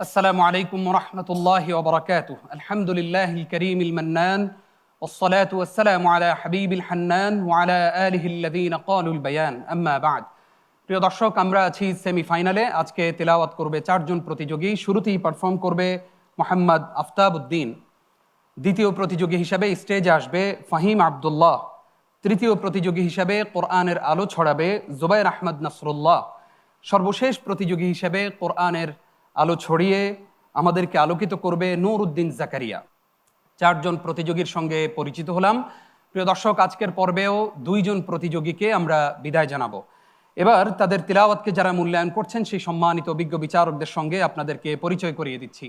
السلام عليكم ورحمة الله وبركاته. الحمد لله الكريم المنان، والصلاة والسلام على حبيب الحنان وعلى آله الذين قالوا البيان. أما بعد। প্রিয় দর্শক, আমরা আছি সেমিফাইনালে। আজকে তিলাওয়াত করবে চারজন প্রতিযোগী। শুরুতেই পারফর্ম করবে মোহাম্মদ আফতাব উদ্দিন। দ্বিতীয় প্রতিযোগী হিসাবে স্টেজে আসবে ফাহিম আবদুল্লাহ। তৃতীয় প্রতিযোগী হিসাবে কোরআনের আলো ছড়াবে জুবাইর আহমদ নাসরুল্লাহ। সর্বশেষ প্রতিযোগী হিসেবে কোরআনের আলো ছড়িয়ে আমাদেরকে আলোকিত করবে নূর উদ্দিন জাকারিয়া। চারজন প্রতিযোগীর সঙ্গে পরিচিত হলাম। প্রিয় দর্শক, আজকের পর্বেও দুইজন প্রতিযোগীকে আমরা বিদায় জানাবো। এবার তাদের তিলাওয়াতকে যারা মূল্যায়ন করছেন সেই সম্মানিত অভিজ্ঞ বিচারকদের সঙ্গে আপনাদেরকে পরিচয় করিয়ে দিচ্ছি।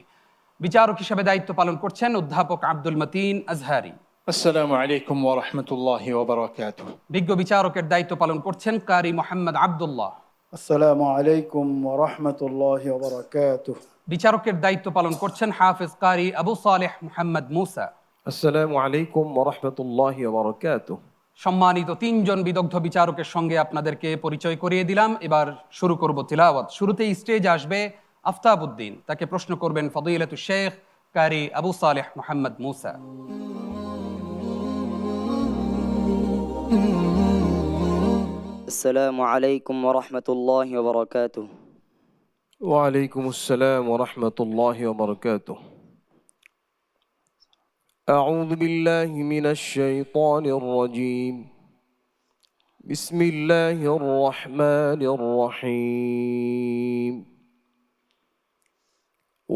বিচারক হিসেবে দায়িত্ব পালন করছেন অধ্যাপক আব্দুল মতিন আজহারি। আসসালামু আলাইকুম ওয়া রাহমাতুল্লাহি ওয়া বারাকাতুহু। বিজ্ঞ বিচারকের দায়িত্ব পালন করছেন কারি মোহাম্মদ আব্দুল্লাহ। আসসালামু আলাইকুম ওয়া রাহমাতুল্লাহি ওয়া বারাকাতুহু। বিচারকের দায়িত্ব পালন করছেন হাফেজ কারি আবু সালেহ মুহাম্মদ মুসা। আসসালামু আলাইকুম ওয়া রাহমাতুল্লাহি ওয়া বারাকাতুহু। সম্মানিত তিনজন বিদগ্ধ বিচারকের সঙ্গে আপনাদেরকে পরিচয় করিয়ে দিলাম। এবার শুরু করব তিলাওয়াত। শুরুতেই স্টেজ আসবে আফতাব উদ্দিন। তাকে প্রশ্ন করবেন ফদিলাতুশ শেখ কারি আবু সালেহ মুহাম্মদ মুসা। আসসালামু আলাইকুম ওয়া রাহমাতুল্লাহি ওয়া বারাকাতুহু। ওয়া আলাইকুম আসসালাম ওয়া রাহমাতুল্লাহি ওয়া বারাকাতুহু। আউযু বিল্লাহি মিনাশ শাইতানির রাজীম। বিসমিল্লাহির রাহমানির রাহিম।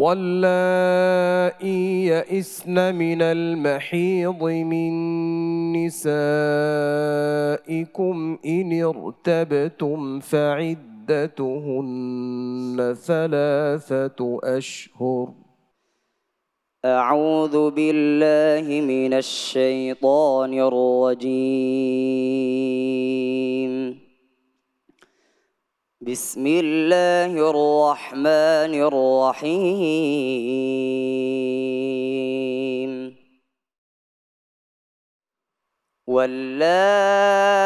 واللائي يئسن من المحيض من نسائكم إن ارتبتم فعدتهن ثلاثة أشهر. أعوذ بالله من الشيطان الرجيم. بسم الله الرحمن الرحيم. واللائي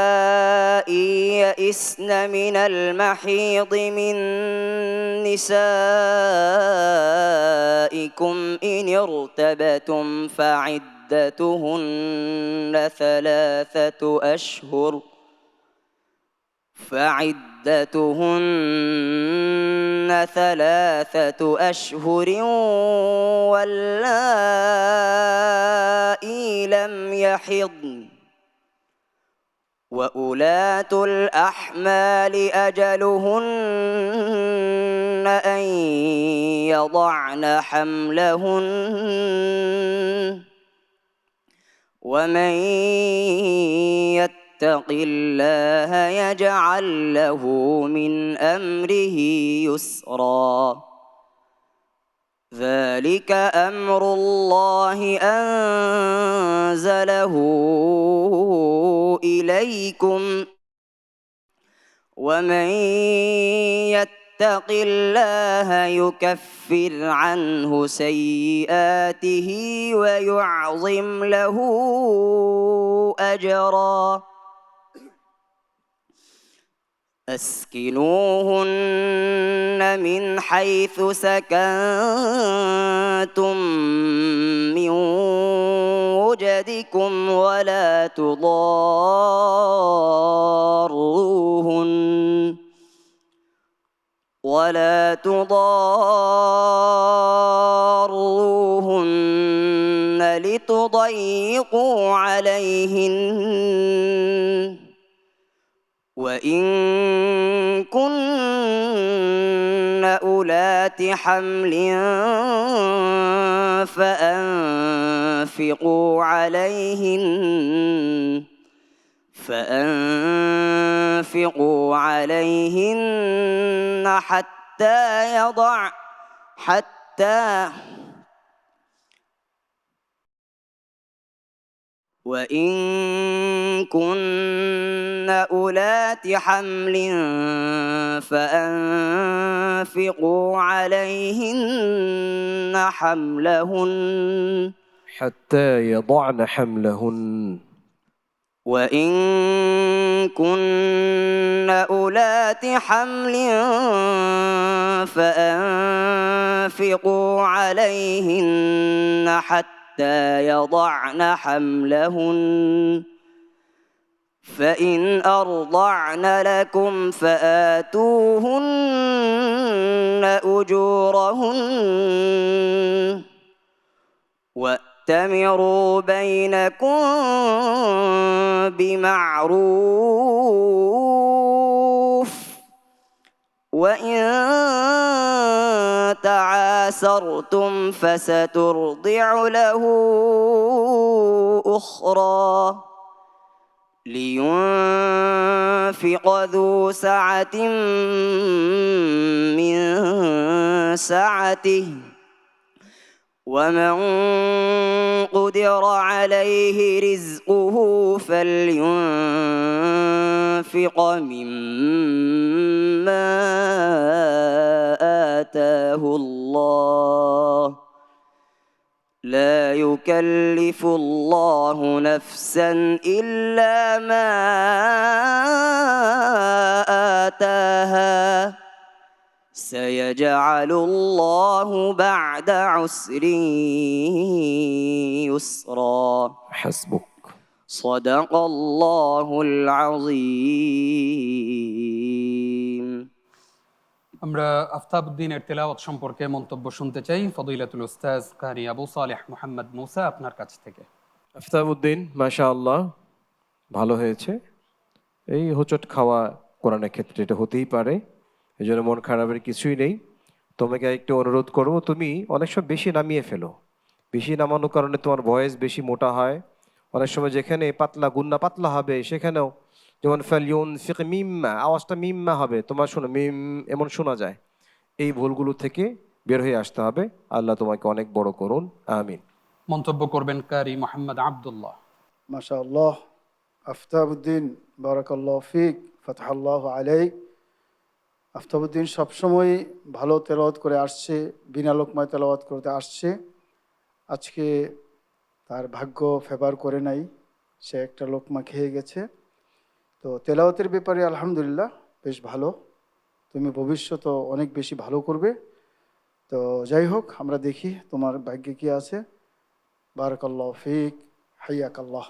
يئسن من المحيض من نسائكم إن ارتبتم فعدتهن ثلاثة أشهر واللائي لم يحضن وأولاة الأحمال أجلهن أن يضعن حملهن ومن يتق الله يجعل له من أمره يسرا. ذلك أمر الله أنزله إليكم ومن يتق الله يكفر عنه سيئاته ويعظم له أجرا. أسكنوهن من حيث سكنتم من وجدكم ولا تضاروهن لتضيقوا عليهن وإن كن أولات حمل فأنفقوا عليهن وإن كن أولات حمل فأنفقوا عليهن حملهن حتى يضعن حملهن وإن كن أولات حمل فأنفقوا تنفقوا عليهن حتى يضعن حملهن فإن أرضعن لكم فآتوهن أجورهن وأتمروا بينكم بمعروف وإن تعاسرتم فسترضع له أخرى لينفق ذو سعة من سعته ومن قدر عليه رزقه فلينفق مما آتاه الله لا يكلف الله نفسا إلا ما آتاها سيجعل الله بعد عسر يسرا حسبك. صدق الله العظيم আমরা আফতাবউদ্দিনের তেলাওয়াত সম্পর্কে মন্তব্য শুনতে চাই ফদিলাতুল উস্তাজ কারি আবু সালেহ মুহাম্মদ মুসা আপনার কাছ থেকে। আফতাবউদ্দিন মাশাআল্লাহ ভালো হয়েছে। এই হোঁচট খাওয়া কোরআনের ক্ষেত্রে এটা হতেই পারে, এই জন্য মন খারাপের কিছুই নেই। তোমাকে একটু অনুরোধ করবো, তুমি অনেক সময় বেশি নামিয়ে ফেলো। বেশি নামানোর কারণে তোমার ভয়েস বেশি মোটা হয়। অনেক সময় যেখানে পাতলা গুন্না পাতলা হবে সেখানেও যেমন ফালিউন ফিক মিম্মা আওয়াজটা মিম্মা হবে, তোমার শোনো মিম এমন শোনা যায়। এই ভুলগুলো থেকে বের হয়ে আসতে হবে। আল্লাহ তোমাকে অনেক বড় করুন, আমিন। মন্তব্য করবেন কারি মোহাম্মদ আব্দুল্লাহ। মাশাআল্লাহ, আফতাবউদ্দিন বারাকাল্লাহ ফিক, ফাতহাল্লাহু আলাইক। আফতাবউদ্দিন সবসময় ভালো তেলাওয়াত করে আসছে, বিনা লোকমায় তেলাওয়াত করতে আসছে। আজকে তার ভাগ্য ফেভার করে নাই, সে একটা লোকমা খেয়ে গেছে। তো তেলাওয়াতের ব্যাপারে আলহামদুলিল্লাহ বেশ ভালো, তুমি ভবিষ্যতে অনেক বেশি ভালো করবে। তো যাই হোক, আমরা দেখি তোমার ভাগ্যে কি আছে। বারাকাল্লাহ ফিক, হাইয়াকাল্লাহ।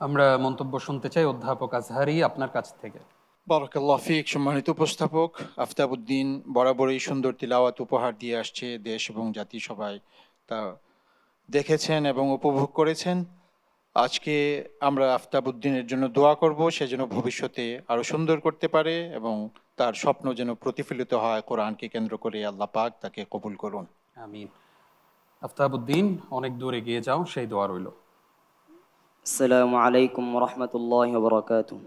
আমরা মন্তব্য শুনতে চাই অধ্যাপক আজহারি আপনার কাছ থেকে। বারাকাল্লাহ ফিক। সম্মানিত উপস্থাপক, আফতাবউদ্দিন বরাবরই সুন্দর তিলাওয়াত উপহার দিয়ে আসছে। দেশ এবং জাতি সবাই তা দেখেছেন এবং উপভোগ করেছেন। আজকে আমরা আফতাবউদ্দিনের জন্য দোয়া করব, সে যেন ভবিষ্যতে আরো সুন্দর করতে পারে এবং তার স্বপ্ন যেন প্রতিফলিত হয় কোরআনকে কেন্দ্র করে। আল্লাহ পাক তাকে কবুল করুন, আমিন। আফতাবউদ্দিন অনেক দূরে গিয়ে যাও, সেই দোয়া রইল। আসসালামু আলাইকুম ওয়া রাহমাতুল্লাহি ওয়া বারাকাতুহু।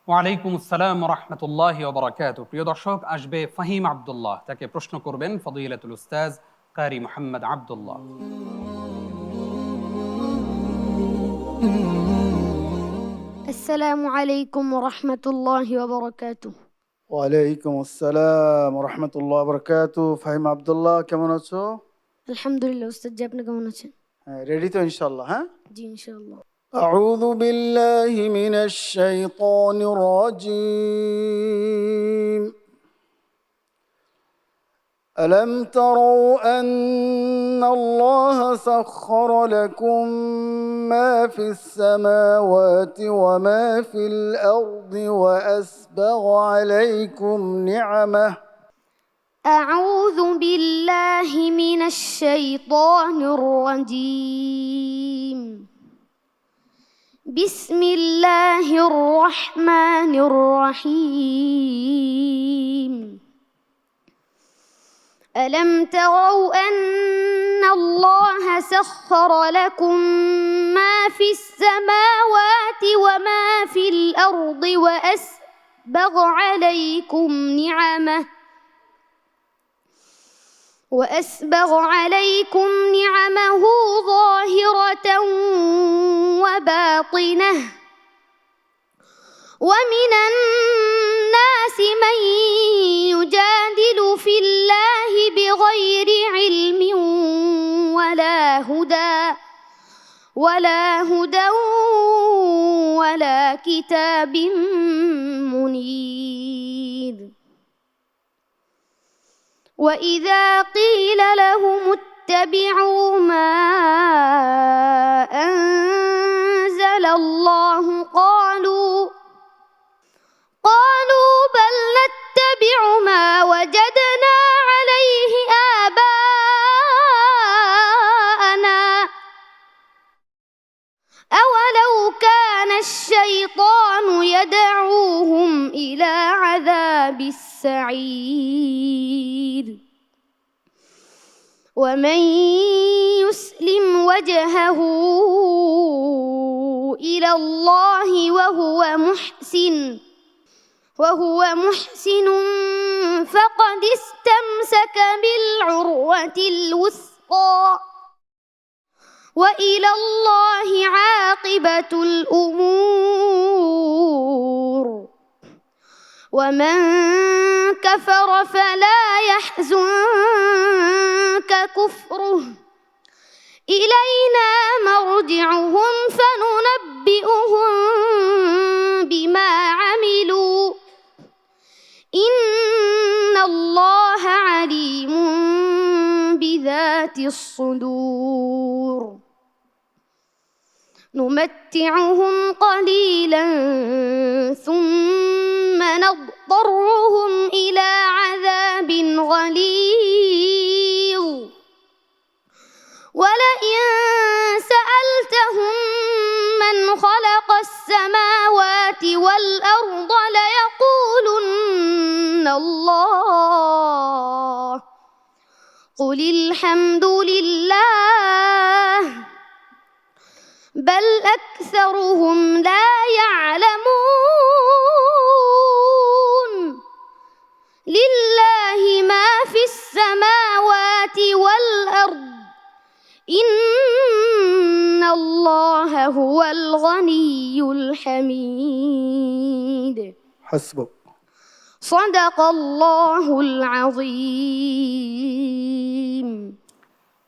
ওয়ালাইকুম আসসালাম ওয়া রাহমাতুল্লাহি ওয়া বারাকাতুহু। প্রিয় দর্শক, আসবে ফাহিম আব্দুল্লাহ, তাকে প্রশ্ন করবেন ফদিলাতুল উস্তাজ কারি মোহাম্মদ আব্দুল্লাহ। السلام عليكم ورحمة الله وبركاته. ওয়ালাইকুম আসসালাম রহমতুল্লাহ বরকাতু। ফাহিম আব্দুল্লাহ, কেমন আছো? الحمد لله أستاذ جابنا كمان আছেন? হ্যাঁ, রেডি তো ইনশাল্লাহ? হ্যাঁ, জি ইনশাআল্লাহ। أعوذ بالله من الشيطان الرجيم. ألم تروا أن الله سخر لكم ما في السماوات وما في الأرض وأسبغ عليكم نعمه. أعوذ بالله من الشيطان الرجيم. بسم الله الرحمن الرحيم. ألم تروا أن الله سخر لكم ما في السماوات وما في الأرض وأسبغ عليكم نعمه ظاهرة وباطنة ومن الناس من يجادل في الله بغير علم ولا هدى ولا كتاب منير. وإذا قيل لهم اتبعوا ما أنزل الله قالوا بل نتبع ما وجدنا عليه آباءنا أولو كان الشيطان يدعوهم إلى عذاب السعير ومن يسلم وجهه إلى الله وهو محسن فقد استمسك بالعروة الوثقى وإلى الله عاقبة الأمور ومن كفر فلا يحزنك كفره إلينا مرجعهم فننبئهم بما عملوا إن الله عليم بذات الصدور نمتعهم قليلا ثم نضطرهم إلى عذاب غليظ ولئن سألتهم من خلق السماوات والأرض ليقولن الله قل الحمد لله بل أكثرهم لا يعلمون لله ما في السماوات والأرض إن الله هو الغني الحميد حسبك صدق الله العظيم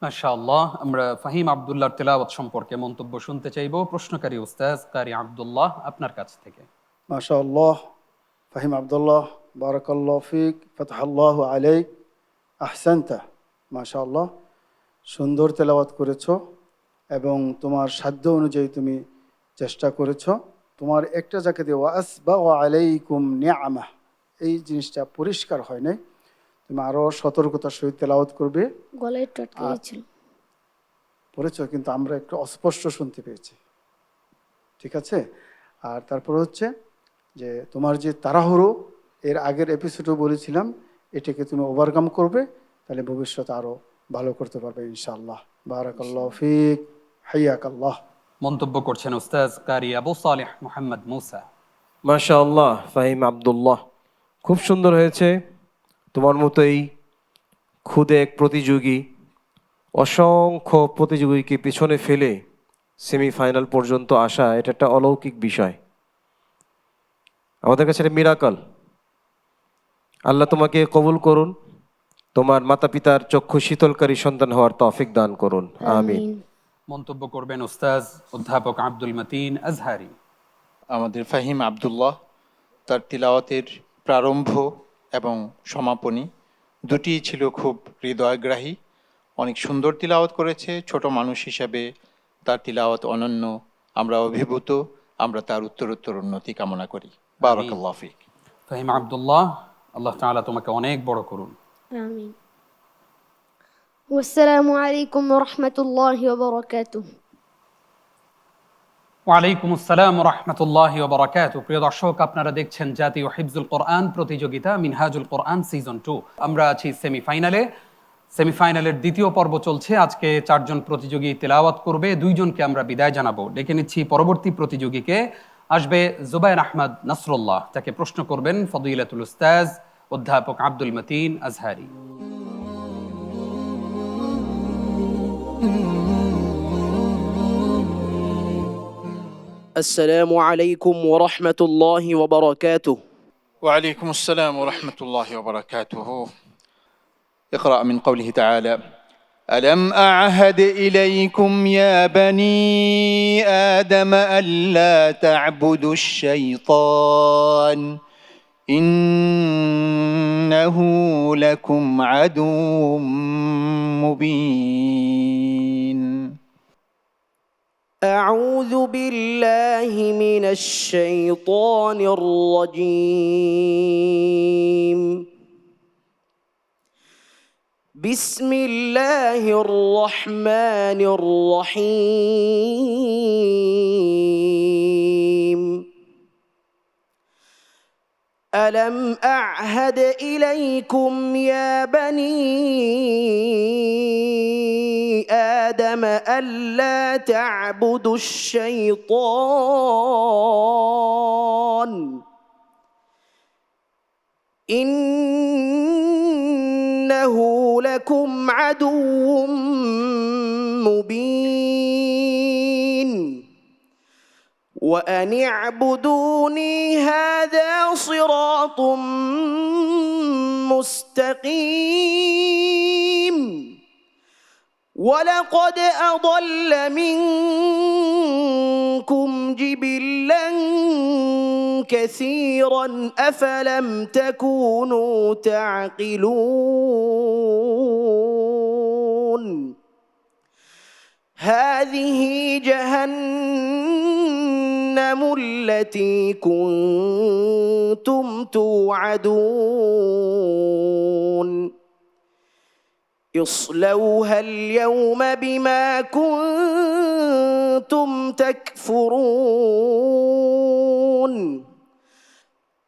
মাশাআল্লাহ। আমরা ফাহিম আব্দুল্লাহর তেলাওয়াত সম্পর্কে মন্তব্য শুনতে চাইব। প্রশ্নকারী উস্তাজ কারি আব্দুল্লাহ আপনার কাছ থেকে। মাশাআল্লাহ ফাহিম আব্দুল্লাহ বারাকাল্লাহু ফিক ফাতহাল্লাহু আলাইক আহসানতা। মাশাআল্লাহ সুন্দর তেলাওয়াত করেছো এবং তোমার সাধ্য অনুযায়ী তুমি চেষ্টা করেছো। তোমার একটা জায়গা দিয়ে ওয়াসবাগা আলাইকুম নিআমাহ এই জিনিসটা পরিষ্কার হয় নাই, তুমি আরও সতর্কতার সহিত তেলাওয়াত করবে। গলায় একটু আটকে গেছিল পড়েছো কিন্তু আমরা একটু অস্পষ্ট শুনতে পেয়েছি, ঠিক আছে? আর তারপর হচ্ছে যে তোমার যে তাড়াহুড়ো এর আগের এপিসোডও বলেছিলাম, এটাকে তুমি ওভারকাম করবে, তাহলে ভবিষ্যতে আরও ভালো করতে পারবে ইনশাআল্লাহ। বারাকাল্লাহু ফিক হাইয়াকাল্লাহ। মন্তব্য করছেন উস্তাজ কারি আবু সালেহ মুহাম্মদ মুসা। মাশাআল্লাহ ফাহিম আব্দুল্লাহ, খুব সুন্দর হয়েছে। তোমার মতোই খুদে এক প্রতিযোগী অসংখ্য প্রতিযোগীকে পিছনে ফেলে সেমিফাইনাল পর্যন্ত আসা, এটা একটা অলৌকিক বিষয়। আমাদের কাছে এটা মিরাকল। আল্লাহ তোমাকে কবুল করুন, তোমার মাতা পিতার চক্ষু শীতলকারী সন্তান হওয়ার তৌফিক দান করুন, আমিন। মন্তব্য করবেন উস্তাজ অধ্যাপক আব্দুল মতিন আজহারি। আমাদের ফাহিম আব্দুল্লাহ তার তিলাওয়াতের প্রারম্ভ এবং সমাপনী দুটিই ছিল খুব হৃদয়গ্রাহী। অনেক সুন্দর তিলাওয়াত করেছে। ছোট মানুষ হিসাবে তার তিলাওয়াত অনন্য, আমরা অভিভূত, আমরা তার উত্তরোত্তর উন্নতি কামনা করি। বারাকাল্লাহু ফিক। ফাহিম আব্দুল্লাহ, আল্লাহ তাআলা তোমাকে অনেক বড় করুন। آمين والسلام عليكم ورحمة الله وبركاته ওয়ালাইকুম আসসালাম ওয়া রাহমাতুল্লাহি ওয়া বারাকাতুহু। প্রিয় দর্শক, আপনারা দেখছেন জাতীয় হিফজুল কোরআন প্রতিযোগিতা মিনহাজুল কোরআন সিজন 2। আমরা আছি সেমিফাইনালের দ্বিতীয় পর্ব চলছে। আজকে 4 জন প্রতিযোগী তেলাওয়াত করবে, 2 জনকে আমরা বিদায় জানাবো। ডেকে নিচ্ছি পরবর্তী প্রতিযোগীকে। আসবে জুবায়ের আহমদ নাসরুল্লাহ, তাকে প্রশ্ন করবেন ফদিলাতুল উস্তাজ অধ্যাপক আব্দুল মতিন আজহারি। السلام عليكم ورحمة الله وبركاته. وعليكم السلام ورحمة الله وبركاته. اقرأ من قوله تعالى: ألم أعهد إليكم يا بني آدم ألا تعبدوا الشيطان إنه لكم عدو مبين. أعوذ بالله من الشيطان الرجيم. بسم الله الرحمن الرحيم. ألم أعهد إليكم يا بني آدم ألا تعبدوا الشيطان إنه لكم عدو مبين وأن اعبدوني هذا صراط مستقيم ولقد أضل منكم جبلا كثيرا أفلم تكونوا تعقلون. هذه جهنم التي كنتم توعدون اصلوها اليوم بما كنتم تكفرون.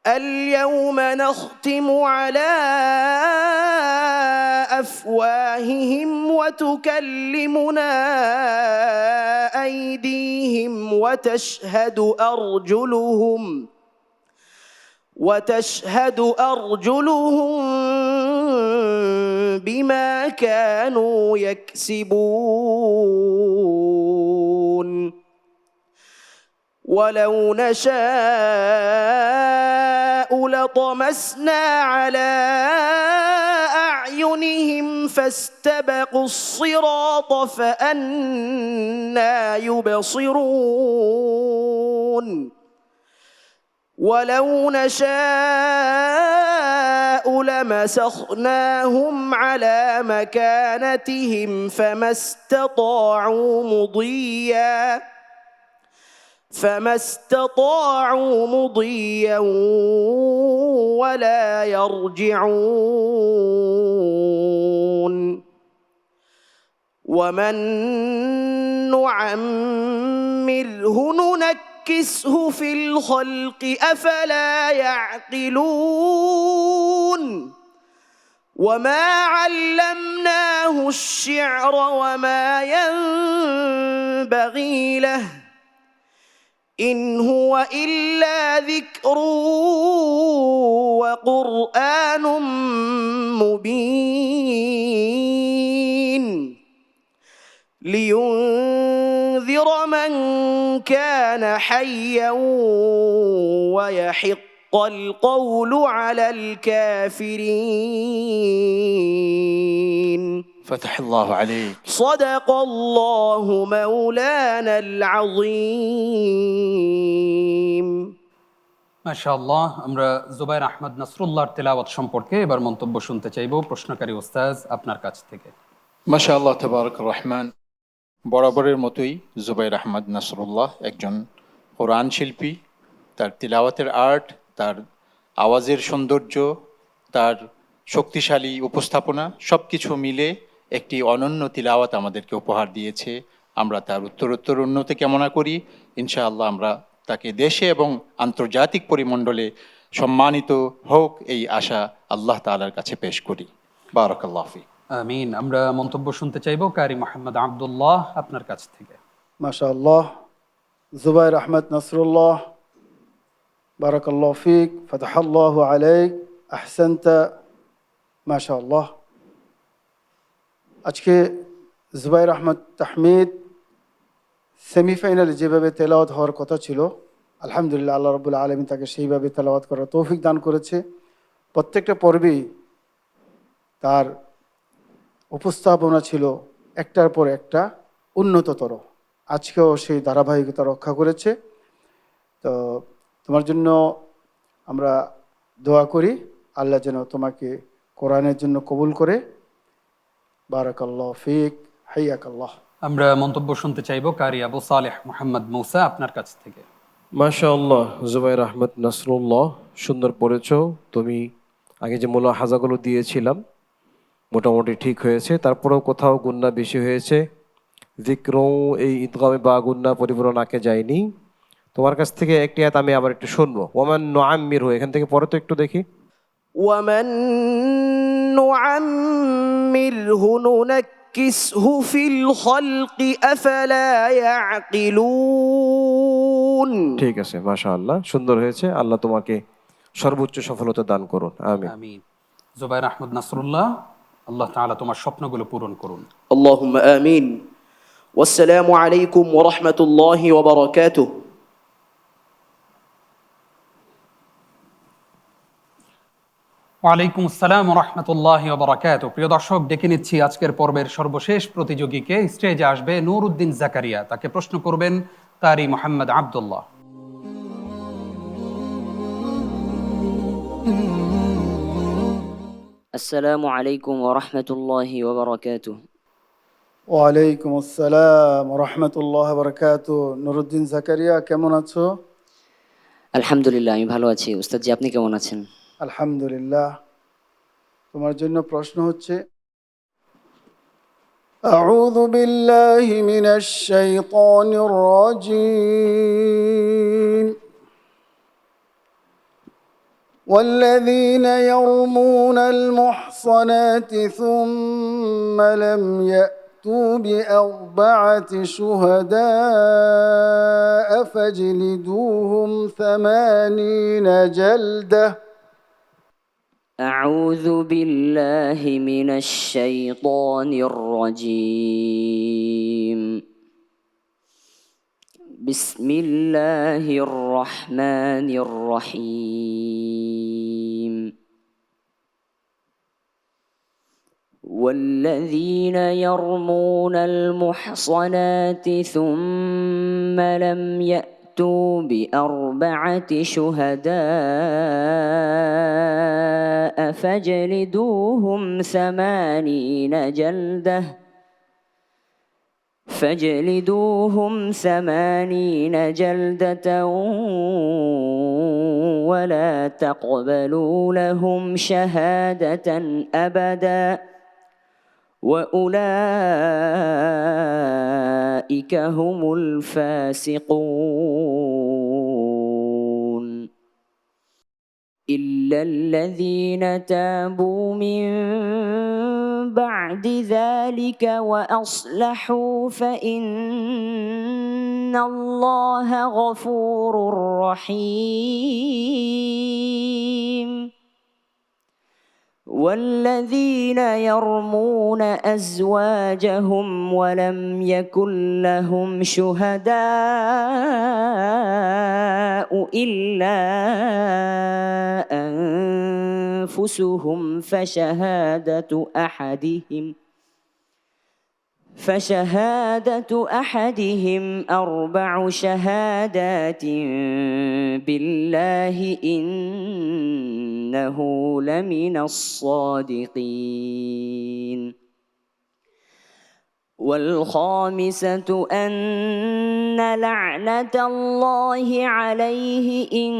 اليوم نختم على أفواههم وتكلمنا أيديهم وتشهد أرجلهم بما كانوا يكسبون. ولو نشاء لطمسنا على أعينهم فاستبقوا الصراط فأنى يبصرون. ولو نشاء لمسخناهم على مكانتهم فما استطاعوا مضيا ولا يرجعون. ومن نعمره ننكسه في الخلق أفلا يعقلون. وما علمناه الشعر وما ينبغي له إن هو إلا ذكر وقرآن مبين لينذر من كان حيا ويحق القول على الكافرين. فتح الله عليك. صدق الله مولانا العظيم. মাশাআল্লাহ, আমরা জুবাইর আহমদ নাসরুল্লাহর তেলাওয়াত সম্পর্কে এবার মন্তব্য শুনতে চাইব প্রশ্নকারী ওস্তাজ আপনার কাছ থেকে। মাশাআল্লাহ, তাবারাক রহমান। বরাবরের মতোই জুবাইর আহমদ নাসরুল্লাহ একজন কোরআন শিল্পী। তার তিলাওয়াতের আর্ট, তার আওয়াজের সৌন্দর্য, তার শক্তিশালী উপস্থাপনা সব কিছু মিলে একটি অনন্য তিলাওয়াত আমাদেরকে উপহার দিয়েছে। আমরা তার উত্তরোত্তর উন্নতি কামনা করি। ইনশাআল্লাহ আমরা তাকে দেশে এবং আন্তর্জাতিক পরিমণ্ডলে সম্মানিত হোক এই আশা আল্লাহ তাআলার কাছে পেশ করি। বারাকাল্লাহু ফিক। আমিন। আমরা মন্তব্য শুনতে চাইব কারি মোহাম্মদ আব্দুল্লাহ আপনার কাছ থেকে। মাশাআল্লাহ, জুবাইর আহমদ নাসরুল্লাহ, বারাকাল্লাহু ফিক, ফাতাহাল্লাহু আলাইক, আহসানতা। মাশাআল্লাহ, আজকে জুবাইর আহমদ তাহমিদ সেমিফাইনালে যেভাবে তেলাওয়াত হওয়ার কথা ছিল, আলহামদুলিল্লাহ আল্লাহ রাব্বুল আলামিন তাকে সেইভাবে তেলাওয়াত করার তৌফিক দান করেছে। প্রত্যেকটা পর্বেই তার উপস্থাপনা ছিল একটার পর একটা উন্নততর। আজকেও সেই ধারাবাহিকতা রক্ষা করেছে। তো তোমার জন্য আমরা দোয়া করি আল্লাহ যেন তোমাকে কোরআনের জন্য কবুল করে। বারাকাল্লাহ ফিক, হাইয়াকাল্লাহ। আমরা মন্তব্য শুনতে চাইব কারি আবু সালেহ মোহাম্মদ মৌসা আপনার কাছ থেকে। মাশাআল্লাহ, জুবাইর আহমদ নাসরুল্লাহ, সুন্দর পড়েছ তুমি। আগে যে মুলাহাজাগুলো দিয়েছিলাম মোটামুটি ঠিক হয়েছে, তারপরেও কোথাও গুন্না বেশি হয়েছে। যিকরও এই ঈদগামে বা গুন্না পরিপূরণ আঁকে যায়নি। তোমার কাছ থেকে একটি আয়াত আমি আবার একটু শুনবো। ওমান নুআম্মিরহু, এখান থেকে পরে তো একটু দেখি। ومن نعمره ننكسه في الخلق أفلا يعقلون। ঠিক আছে, মাশাআল্লাহ, সুন্দর হয়েছে। আল্লাহ তোমাকে সর্বোচ্চ সফলতা দান করুন, আমিন। আমিন। জুবাইর আহমদ নাসরুল্লাহ, আল্লাহ তাআলা তোমার স্বপ্নগুলো পূরণ করুন। اللهم آمين. والسلام عليكم ورحمة الله وبركاته. ওয়ালাইকুম আসসালাম ওয়া রাহমাতুল্লাহি ওয়া বারাকাতুহু। প্রিয় দর্শক, ডেকে নিচ্ছি আজকের পর্বের সর্বশেষ প্রতিযোগীকে। স্টেজে আসবে নূরউদ্দিন জাকারিয়া, তাকে প্রশ্ন করবেন কারি মোহাম্মদ আব্দুল্লাহ। আসসালামু আলাইকুম ওয়া রাহমাতুল্লাহি ওয়া বারাকাতুহু। ওয়ালাইকুম আসসালাম রহমতুল্লাহ বরকাত। নুরুদ্দিন জাকারিয়া, কেমন আছো? আলহামদুলিল্লাহ, আমি ভালো আছি। উস্তাদ জি, আপনি কেমন আছেন? আলহামদুলিল্লাহ। তোমার জন্য প্রশ্ন হচ্ছে, আউযু বিল্লাহি মিনাশ শাইতানির রাজীম। والذين يرمون المحصنات ثم لم يأتوا بأربعة شهداء فاجلدوهم 80 جلدة. أعوذ بالله من الشيطان الرجيم. بسم الله الرحمن الرحيم. والذين يرمون المحصنات ثم لم يأتوا بأربعة شهداء فاجلدوهم 80 جلدة ولا تقبلوا لهم شهادة أبدا وأولئك هم الفاسقون. إلا الذين تابوا من بعد ذلك وأصلحوا فإن الله غفور رحيم. والذين يرمون أزواجهم ولم يكن لهم شهداء إلا أنفسهم فشهادة أحدهم 4 شهادات بالله إنه لمن الصادقين. والخامسة أن لعنة الله عليه إن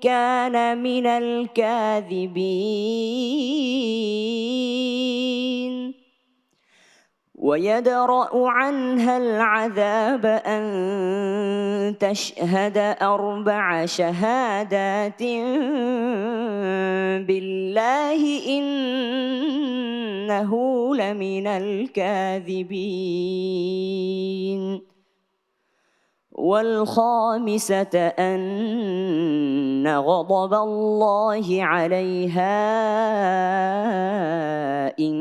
كان من الكاذبين. ويدرأ عنها العذاب أن تشهد 4 شهادات بالله إنه لمن الكاذبين. والخامسة أن غضب الله عليها إن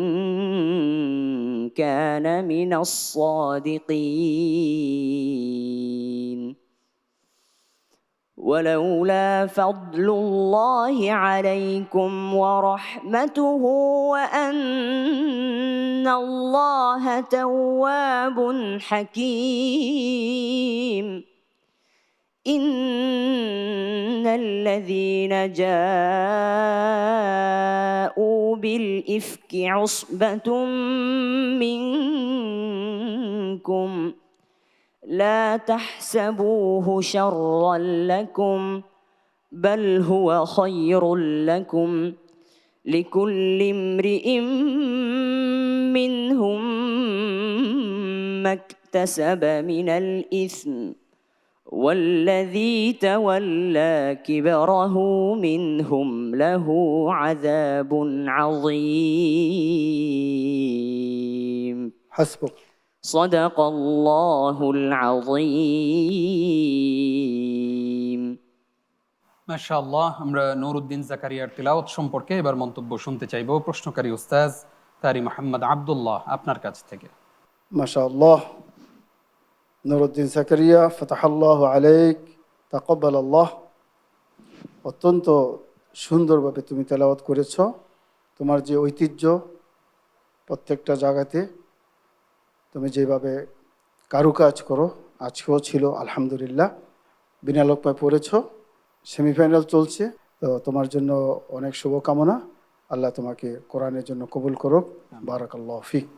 كان من الصادقين. ولولا فضل الله عليكم ورحمته وأن الله تواب حكيم إن الذين جاءوا بالإفك عصبة منكم لا تحسبوه شرا لكم بل هو خير لكم لكل امرئ منهم ما اكتسب من الإثم والذي تولى كبره منهم له عذاب عظيم حسبك صدق الله العظيم মাশাআল্লাহ, আমরা নুরউদ্দিন জাকারিয়ার তিলাওয়াত সম্পর্কে এবার মন্তব্য শুনতে চাইব। প্রশ্নকারী উস্তাজ কারি মোহাম্মদ আব্দুল্লাহ, আপনার কাছ থেকে। মাশাআল্লাহ, নুরউদ্দিন জাকারিয়া ফাতাহাল্লাহু আলাইক, তাকাব্বালাল্লাহ। অত্যন্ত সুন্দরভাবে তুমি তেলাওয়াত করেছ। তোমার যে ঐতিহ্য, প্রত্যেকটা জায়গাতে তুমি যেভাবে কারুকাজ করো, আজকেও ছিল আলহামদুলিল্লাহ। বিনা লোকমায় পড়েছ, সেমিফাইনাল চলছে, তো তোমার জন্য অনেক শুভকামনা। আল্লাহ তোমাকে কোরআনের জন্য কবুল করুক। বারাকাল্লাহু ফিক।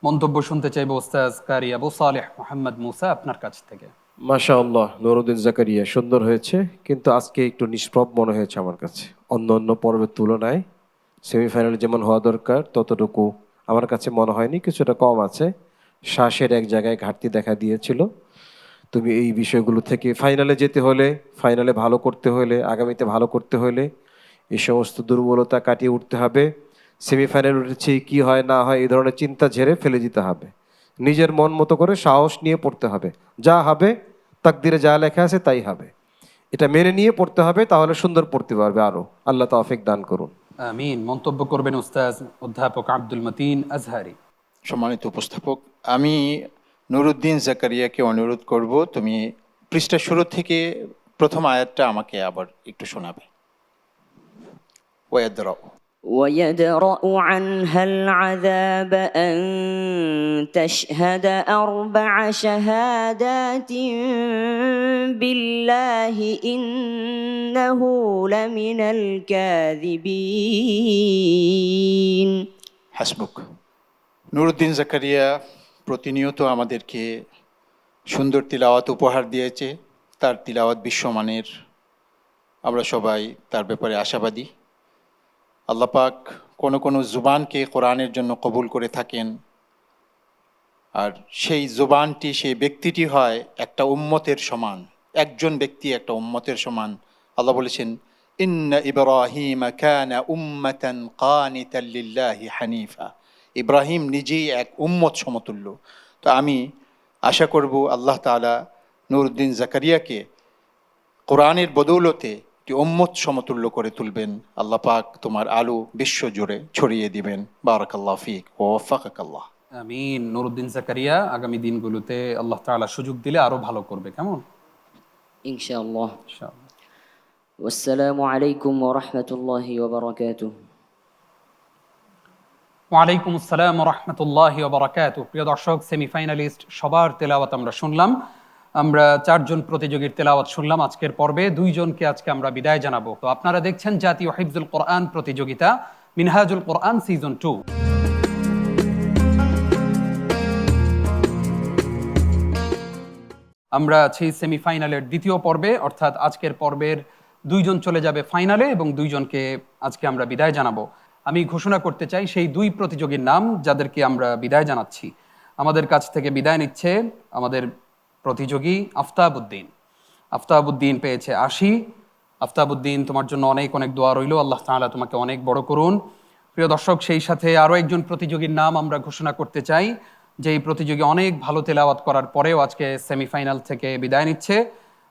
মন্তব্য শুনতে চাইব উস্তাজ কারি আবু সালেহ মোহাম্মদ মুসা, আপনার কাছ থেকে। মাশাআল্লাহ, নুরউদ্দিন জাকারিয়া সুন্দর হয়েছে, কিন্তু আজকে একটু নিষ্প্রভ মনে হয়েছে আমার কাছে। অন্য অন্য পর্বের তুলনায় সেমিফাইনালে যেমন হওয়া দরকার ততটুকু আমার কাছে মনে হয়নি, কিছুটা কম আছে। শ্বাসের এক জায়গায় ঘাটতি দেখা দিয়েছিল। তুমি এই বিষয়গুলো থেকে ফাইনালে যেতে হলে, ফাইনালে ভালো করতে হলে, আগামীতে ভালো করতে হলে এই সমস্ত দুর্বলতা কাটিয়ে উঠতে হবে। সেমিফাইনাল উঠেছি, কি হয় না হয় এই ধরনের চিন্তা ঝেড়ে ফেলে দিতে হবে। নিজের মন মতো করে সাহস নিয়ে পড়তে হবে। যা হবে তাকদিরে যা লেখা আছে তাই হবে, এটা মেনে নিয়ে পড়তে হবে, তাহলে সুন্দর পড়তে পারবে আরো। আল্লাহ তৌফিক দান করুন। আমিন। মন্তব্য করবেন উস্তাজ অধ্যাপক আব্দুল মতিন আজহারি। সম্মানিত উপস্থাপক, আমি নুরউদ্দিন জাকারিয়াকে অনুরোধ করব, তুমি পৃষ্ঠা শুরু থেকে প্রথম আয়াতটা আমাকে আবার একটু শোনাবে। ওয়াদরাউ ويدرأ عنها العذاب أن تشهد أربع شهادات بالله إنه لمن الكاذبين হাসবুক। নুরউদ্দিন জাকারিয়া প্রতিনিয়ত আমাদেরকে সুন্দর তিলাওয়াত উপহার দিয়েছে। তার তিলাওয়াত বিশ্বমানের, আমরা সবাই তার ব্যাপারে আশাবাদী। আল্লাহ পাক কোনো কোনো জুবানকে কোরআনের জন্য কবুল করে থাকেন, আর সেই জুবানটি, সেই ব্যক্তিটি হয় একটা উম্মতের সমান। একজন ব্যক্তি একটা উম্মতের সমান। আল্লাহ বলেছেন, ইন্না ইব্রাহিম কানা উম্মাতান কানিতান লিল্লাহি হানিফা। ইব্রাহিম নিজেই এক উম্মত সমতুল্য। তো আমি আশা করব আল্লাহ তাআলা নুরউদ্দিন জাকারিয়াকে কোরআনের বদৌলতে একটি উম্মত সমতুল্য করে তুলবেন। আল্লাহ পাক তোমার আলো বিশ্ব জুড়ে ছড়িয়ে দিবেন। বারাকাল্লাহু ফিক ওয়া ওয়াফাকাকাল্লাহ। আমিন। নুরউদ্দিন জাকারিয়া আগামী দিনগুলোতে আল্লাহ তাআলা সুযোগ দিলে আরো ভালো করবে, কেমন? إن شاء الله ইনশাআল্লাহ। والسلام عليكم ورحمة الله وبركاته ওয়ালাইকুম আসসালাম ওয়া রাহমাতুল্লাহি ওয়া বারাকাতুহু। প্রিয় দর্শক, সেমিফাইনালিস্ট সবার তেলাওয়াত আমরা শুনলাম। আমরা 4 জন প্রতিযোগীর তেলাওয়াত শুনলাম আজকের পর্বে। 2 জনকে আজকে আমরা বিদায় জানাবো। তো আপনারা দেখছেন জাতীয় হিফজুল কোরআন প্রতিযোগিতা মিনহাজুল কোরআন সিজন 2। আমরা আছি সেমিফাইনালের দ্বিতীয় পর্বে, অর্থাৎ আজকের পর্বের 2 জন চলে যাবে ফাইনালে এবং 2 জনকে আজকে আমরা বিদায় জানাবো। আমি ঘোষণা করতে চাই সেই 2 প্রতিযোগীর নাম যাদেরকে আমরা বিদায় জানাচ্ছি। আমাদের কাছ থেকে বিদায় নিচ্ছে আমাদের প্রতিযোগী আফতাবউদ্দিন। আফতাবউদ্দিন পেয়েছে 80। আফতাবউদ্দিন, তোমার জন্য অনেক অনেক দোয়া রইল। আল্লাহ তাআলা তোমাকে অনেক বড় করুন। প্রিয় দর্শক, সেই সাথে আরও একজন প্রতিযোগীর নাম আমরা ঘোষণা করতে চাই, যেই প্রতিযোগী অনেক ভালো তেলাওয়াত করার পরেও আজকে সেমিফাইনাল থেকে বিদায় নিচ্ছে।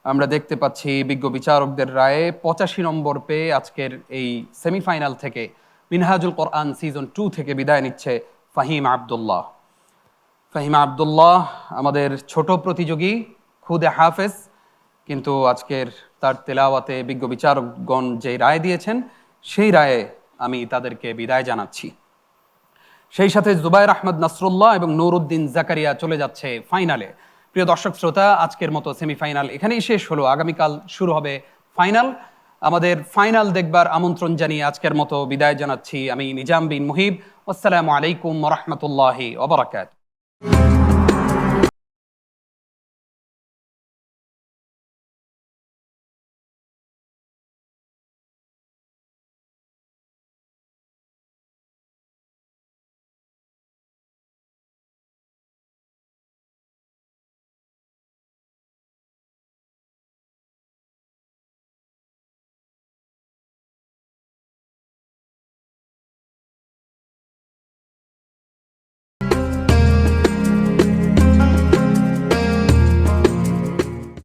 আমরা দেখতে পাচ্ছি বিজ্ঞ বিচারকদের রায়ে 85 নম্বর পেয়ে আজকের এই সেমিফাইনাল থেকে মিনহাজুল কোরআন সিজন 2 থেকে বিদায় নিচ্ছে ফাহিমা আব্দুল্লাহ। ফাহিমা আব্দুল্লাহ আমাদের ছোট প্রতিযোগী, খুদে হাফেজ, কিন্তু আজকের তার তেলাওয়াতে বিজ্ঞ বিচারকগণ যে রায় দিয়েছেন সেই রায়ে আমি তাদেরকে বিদায় জানাচ্ছি। সেই সাথে জুবায়ের আহমদ নাসরুল্লাহ এবং নুরউদ্দিন জাকারিয়া চলে যাচ্ছে ফাইনালে। প্রিয় দর্শক শ্রোতা, আজকের মতো সেমিফাইনাল এখানেই শেষ হলো। আগামীকাল শুরু হবে ফাইনাল। আমাদের ফাইনাল দেখবার আমন্ত্রণ জানিয়ে আজকের মতো বিদায় জানাচ্ছি আমি নিজাম বিন মুহিব। আসসালামু আলাইকুম ওয়া রাহমাতুল্লাহি ওয়া বারাকাতুহু।